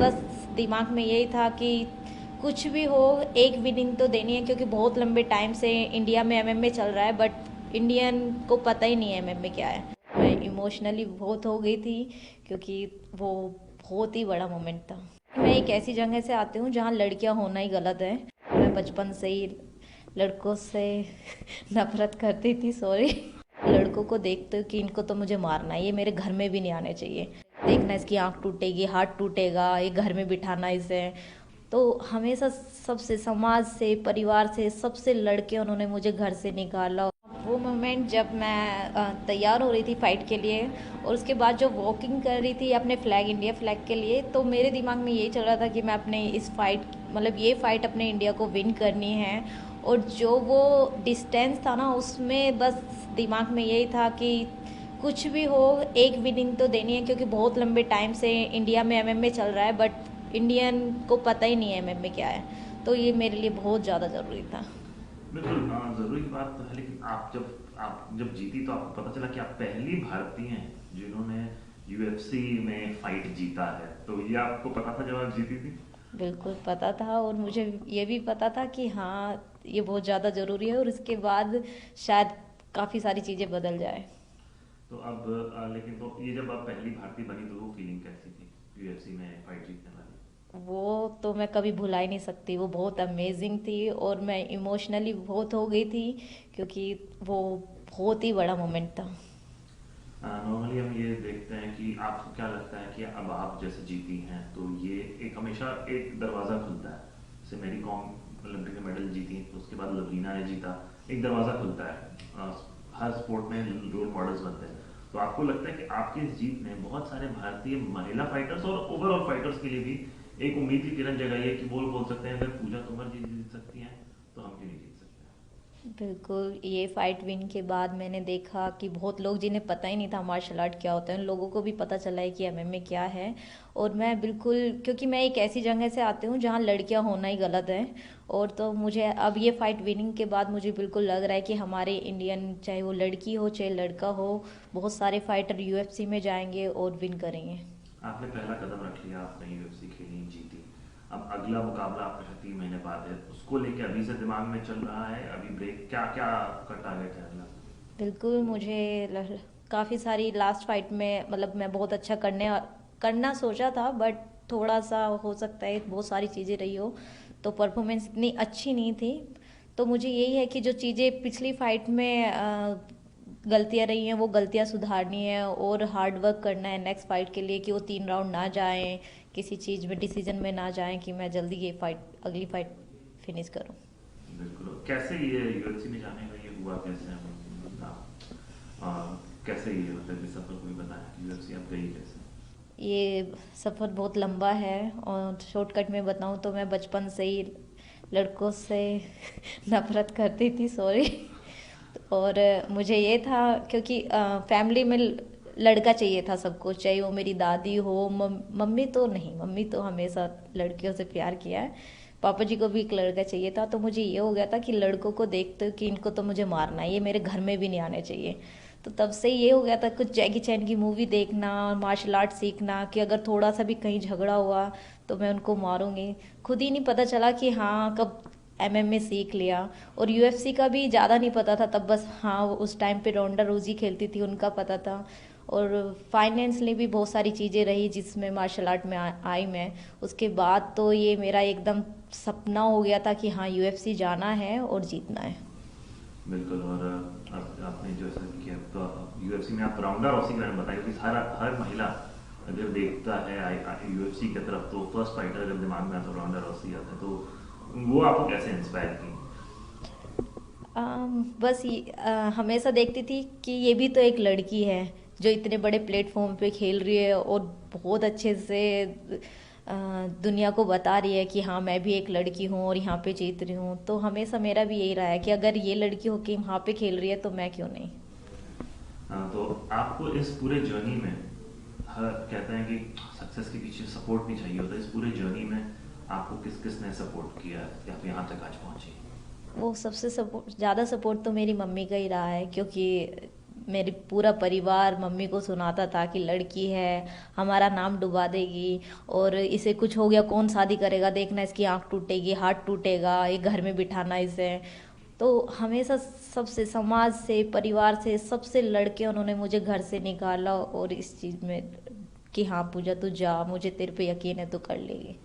बस दिमाग में यही था कि कुछ भी हो एक विनिंग तो देनी है, क्योंकि बहुत लंबे टाइम से इंडिया में एमएमए चल रहा है बट इंडियन को पता ही नहीं है एमएमए क्या है। मैं इमोशनली बहुत हो गई थी क्योंकि वो बहुत ही बड़ा मोमेंट था। मैं एक ऐसी जगह से आती हूँ जहाँ लड़कियाँ होना ही गलत है। मैं बचपन से ही लड़कों से नफरत करती थी, सॉरी। लड़कों को देखते कि इनको तो मुझे मारना है, ये मेरे घर में भी नहीं आने चाहिए। देखना इसकी आंख टूटेगी, हाथ टूटेगा, ये घर में बिठाना इसे। तो हमेशा सबसे, समाज से, परिवार से, सबसे लड़के उन्होंने मुझे घर से निकाला। वो मोमेंट जब मैं तैयार हो रही थी फाइट के लिए और उसके बाद जो वॉकिंग कर रही थी अपने फ्लैग, इंडिया फ्लैग के लिए, तो मेरे दिमाग में यही चल रहा था कि मैं अपने इस फाइट, मतलब ये फाइट अपने इंडिया को विन करनी है। और जो वो डिस्टेंस था ना, उसमें बस दिमाग में यही था कि कुछ भी हो एक विनिंग तो देनी है, क्योंकि बहुत लंबे टाइम से इंडिया में एमएमए चल रहा है बट इंडियन को पता ही नहीं है एमएमए क्या है। तो ये मेरे लिए बहुत ज़्यादा ज़रूरी था। बिल्कुल ज़रूरी बात तो है, लेकिन आप जब जीती तो आपको पता चला कि आप पहली भारतीय हैं जिन्होंने यूएफसी में फाइट जीता है। तो ये आपको पता था जब आप जीती थी? बिल्कुल पता था, और मुझे ये भी पता था कि हाँ, ये बहुत ज़्यादा ज़रूरी है और इसके बाद शायद काफ़ी सारी चीज़ें बदल जाए। तो अब लेकिन तो ये जब आप पहली भारतीय बनी तो वो फीलिंग कैसी थी यूएफसी में फाइट जीतने वाली? वो तो मैं कभी भुला ही नहीं सकती, वो बहुत अमेजिंग थी और मैं इमोशनली बहुत हो गई थी क्योंकि वो बहुत ही बड़ा मोमेंट था। नॉर्मली हम ये देखते हैं कि आपको क्या लगता है कि अब आप जैसे जीती हैं तो ये एक हमेशा एक दरवाज़ा खुलता है। जैसे मेरी कॉम ओलंपिक में मेडल जीती तो उसके बाद लवलीना ने जीता, एक दरवाज़ा खुलता है। हर स्पोर्ट में रोल मॉडल्स बनते हैं। तो आपको लगता है कि आपकी इस जीत ने बहुत सारे भारतीय महिला फाइटर्स और ओवरऑल फाइटर्स के लिए भी एक उम्मीद की किरण जगाई है कि बोल सकते हैं अगर पूजा तोमर जी जीत सकती हैं तो हम क्यों नहीं जीत सकते? बिल्कुल, ये फाइट विन के बाद मैंने देखा कि बहुत लोग जिन्हें पता ही नहीं था मार्शल आर्ट क्या होता है, उन लोगों को भी पता चला है कि एमएमए क्या है। और मैं बिल्कुल, क्योंकि मैं एक ऐसी जगह से आती हूँ जहाँ लड़कियाँ होना ही गलत है। और तो मुझे अब ये फाइट विनिंग के बाद मुझे बिल्कुल लग रहा है कि हमारे इंडियन, चाहे वो लड़की हो चाहे लड़का हो, बहुत सारे फाइटर यूएफसी में जाएंगे और विन करेंगे। आपने पहला कदम रख लिया, आपने यूएफसी खेली, जीती। अब अगला मुकाबला आपके साथ 3 महीने बाद है, उसको लेके अभी से दिमाग में चल रहा है? अभी ब्रेक क्या क्या आपका टारगेट है अगला? बिल्कुल, मुझे काफ़ी सारी लास्ट फाइट में, मतलब मैं बहुत अच्छा करना सोचा था बट थोड़ा सा हो सकता है बहुत सारी चीज़ें रही हो तो परफॉर्मेंस इतनी अच्छी नहीं थी। तो मुझे यही है कि जो चीज़ें पिछली फाइट में गलतियाँ रही हैं वो गलतियाँ सुधारनी है और हार्ड वर्क करना है नेक्स्ट फाइट के लिए, कि वो 3 राउंड ना जाएं, किसी चीज़ में डिसीजन में ना जाएं, कि मैं जल्दी ये फाइट, अगली फाइट फिनिश करूं। बिल्कुल। कैसे ये यूएफसी में जाने का ये हुआ कैसे है मतलब कैसे ये मतलब कि सफर कोई बताया कि यूएफसी आप गई कैसे? ये सफ़र बहुत लंबा है और शॉर्टकट में बताऊँ तो मैं बचपन से ही लड़कों से नफरत करती थी, सॉरी। और मुझे ये था क्योंकि फैमिली में लड़का चाहिए था सबको, चाहे वो मेरी दादी हो, मम्मी तो नहीं, मम्मी तो हमेशा लड़कियों से प्यार किया है। पापा जी को भी एक लड़का चाहिए था, तो मुझे ये हो गया था कि लड़कों को देखते कि इनको तो मुझे मारना है, ये मेरे घर में भी नहीं आने चाहिए। तो तब से ये हो गया था कुछ जैकी चैन की मूवी देखना, मार्शल आर्ट सीखना, कि अगर थोड़ा सा भी कहीं झगड़ा हुआ तो मैं उनको मारूंगी। खुद ही नहीं पता चला कि हाँ, कब एमएमए सीख लिया। और यूएफसी का भी ज़्यादा नहीं पता था तब, बस हाँ वो उस टाइम पे रोंडा रोजी खेलती थी उनका पता था। और फाइनेंसली भी बहुत सारी चीज़ें रही जिसमें मार्शल आर्ट में आई मैं। उसके बाद तो ये मेरा एकदम सपना हो गया था कि हाँ, यूएफसी जाना है और जीतना है। बिल्कुल। और आपने जो ऐसा किया तो यूएफसी में आप राउंडा रॉसी के बारे में बताइए कि हर हर महिला अगर देखता है यूएफसी की तरफ तो फर्स्ट फाइटर अगर दिमाग में आता है राउंडा रॉसी आता है, तो वो आपको कैसे इंस्पायर की? बस हमेशा देखती थी कि ये भी तो एक लड़की है जो इतने बड़े प्लेटफॉर्म पे खेल रही है और बहुत अच्छे से दुनिया को बता रही है कि हाँ, मैं भी एक लड़की हूँ और यहाँ पे जीत रही हूँ। तो हमेशा मेरा भी यही रहा है कि अगर ये लड़की होके वहाँ पे खेल रही है तो मैं क्यों नहीं। तो आपको इस पूरे जर्नी में हर कहते हैं कि सक्सेस के पीछे सपोर्ट नहीं चाहिए होता, इस पूरे जर्नी में आपको किस किस ने सपोर्ट किया कि आप यहाँ तक आज पहुँचे? वो सबसे सपोर्ट, ज़्यादा सपोर्ट तो मेरी मम्मी का ही रहा है, क्योंकि मेरी पूरा परिवार मम्मी को सुनाता था कि लड़की है, हमारा नाम डुबा देगी, और इसे कुछ हो गया कौन शादी करेगा, देखना इसकी आंख टूटेगी, हाथ टूटेगा, ये घर में बिठाना इसे। तो हमेशा सबसे, समाज से, परिवार से, सबसे लड़के उन्होंने मुझे घर से निकाला, और इस चीज़ में कि हाँ पूजा तू जा, मुझे तेरे पे यकीन है, तू कर लेगी।